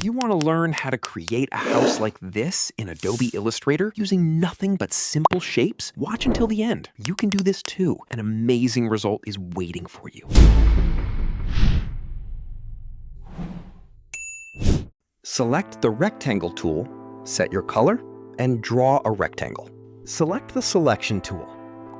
You want to learn how to create a house like this in Adobe Illustrator using nothing but simple shapes? Watch until the end. You can do this too. An amazing result is waiting for you. Select the Rectangle tool, set your color, and draw a rectangle. Select the Selection tool.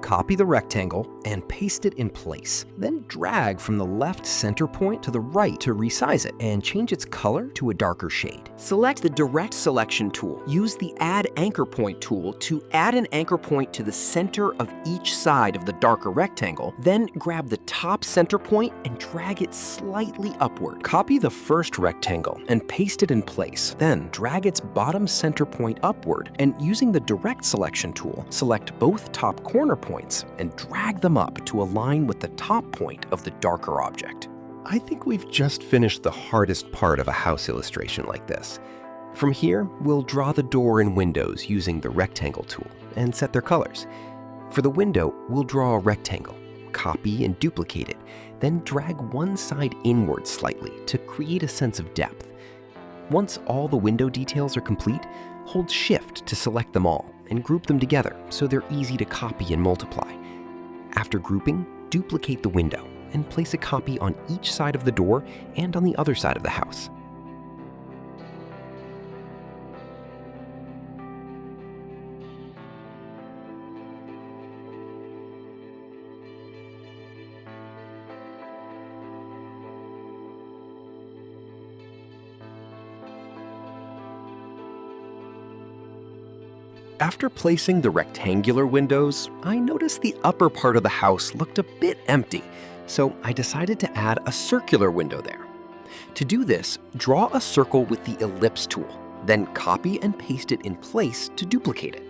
Copy the rectangle and paste it in place. Then drag from the left center point to the right to resize it and change its color to a darker shade. Select the Direct Selection tool. Use the Add Anchor Point tool to add an anchor point to the center of each side of the darker rectangle. Then grab the top center point and drag it slightly upward. Copy the first rectangle and paste it in place. Then drag its bottom center point upward, and using the Direct Selection tool, select both top corner points and drag them up to align with the top point of the darker object. I think we've just finished the hardest part of a house illustration like this. From here, we'll draw the door and windows using the Rectangle tool and set their colors. For the window, we'll draw a rectangle, copy and duplicate it, then drag one side inward slightly to create a sense of depth. Once all the window details are complete, hold Shift to select them all and group them together so they're easy to copy and multiply. After grouping, duplicate the window and place a copy on each side of the door and on the other side of the house. After placing the rectangular windows, I noticed the upper part of the house looked a bit empty, so I decided to add a circular window there. To do this, draw a circle with the Ellipse tool, then copy and paste it in place to duplicate it.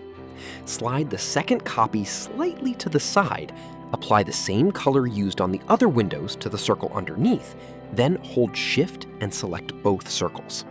Slide the second copy slightly to the side, apply the same color used on the other windows to the circle underneath, then hold Shift and select both circles.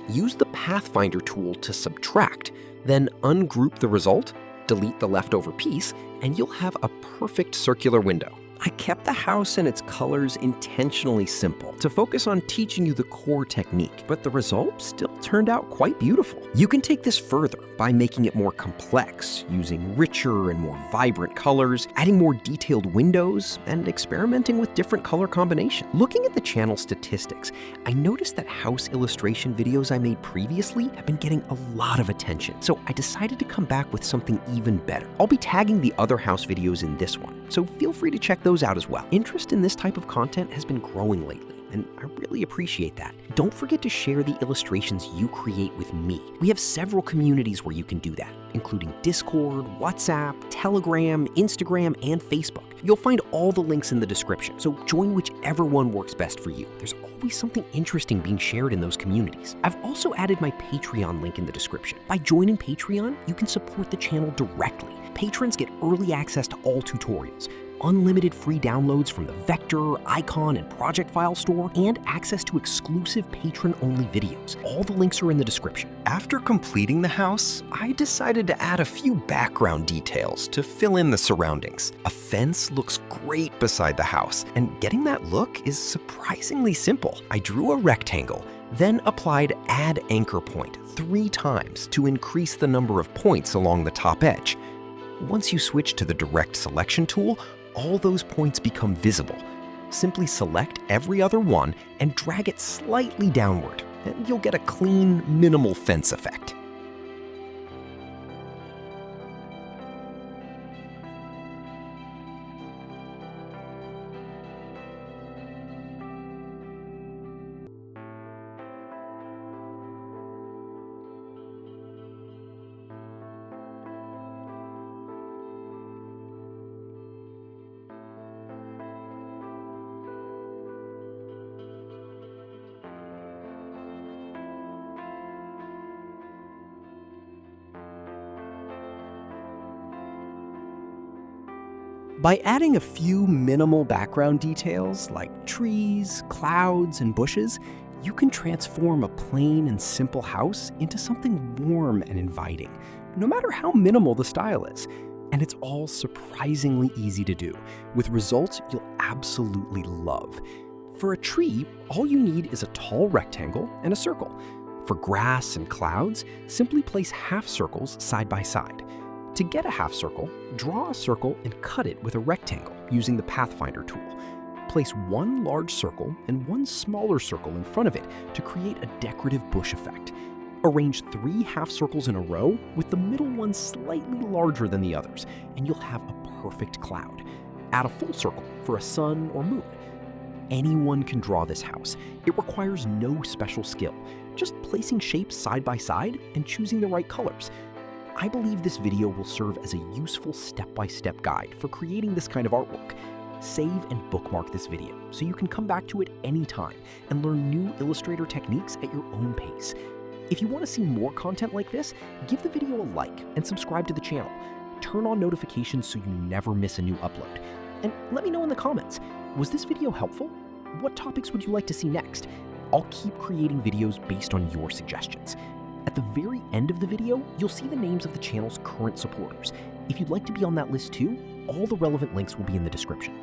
Use the Pathfinder tool to subtract, then ungroup the result, delete the leftover piece, and you'll have a perfect circular window. I kept the house and its colors intentionally simple to focus on teaching you the core technique, but the result still turned out quite beautiful. You can take this further by making it more complex, using richer and more vibrant colors, adding more detailed windows, and experimenting with different color combinations. Looking at the channel statistics, I noticed that house illustration videos I made previously have been getting a lot of attention, so I decided to come back with something even better. I'll be tagging the other house videos in this one, so feel free to check those out as well. Interest in this type of content has been growing lately, and I really appreciate that. Don't forget to share the illustrations you create with me. We have several communities where you can do that, including Discord, WhatsApp, Telegram, Instagram, and Facebook. You'll find all the links in the description, so join whichever one works best for you. There's always something interesting being shared in those communities. I've also added my Patreon link in the description. By joining Patreon, you can support the channel directly. Patrons get early access to all tutorials, unlimited free downloads from the Vector, Icon, and Project File store, and access to exclusive patron-only videos. All the links are in the description. After completing the house, I decided to add a few background details to fill in the surroundings. A fence looks great beside the house, and getting that look is surprisingly simple. I drew a rectangle, then applied Add Anchor Point 3 times to increase the number of points along the top edge. Once you switch to the Direct Selection tool, all those points become visible. Simply select every other one and drag it slightly downward, and you'll get a clean, minimal fence effect. By adding a few minimal background details like trees, clouds, and bushes, you can transform a plain and simple house into something warm and inviting, no matter how minimal the style is. And it's all surprisingly easy to do, with results you'll absolutely love. For a tree, all you need is a tall rectangle and a circle. For grass and clouds, simply place half circles side by side. To get a half circle, draw a circle and cut it with a rectangle using the Pathfinder tool. Place one large circle and one smaller circle in front of it to create a decorative bush effect. Arrange 3 half circles in a row with the middle one slightly larger than the others, and you'll have a perfect cloud. Add a full circle for a sun or moon. Anyone can draw this house. It requires no special skill, just placing shapes side by side and choosing the right colors. I believe this video will serve as a useful step-by-step guide for creating this kind of artwork. Save and bookmark this video so you can come back to it anytime and learn new Illustrator techniques at your own pace. If you want to see more content like this, give the video a like and subscribe to the channel. Turn on notifications so you never miss a new upload. And let me know in the comments, was this video helpful? What topics would you like to see next? I'll keep creating videos based on your suggestions. At the very end of the video, you'll see the names of the channel's current supporters. If you'd like to be on that list too, all the relevant links will be in the description.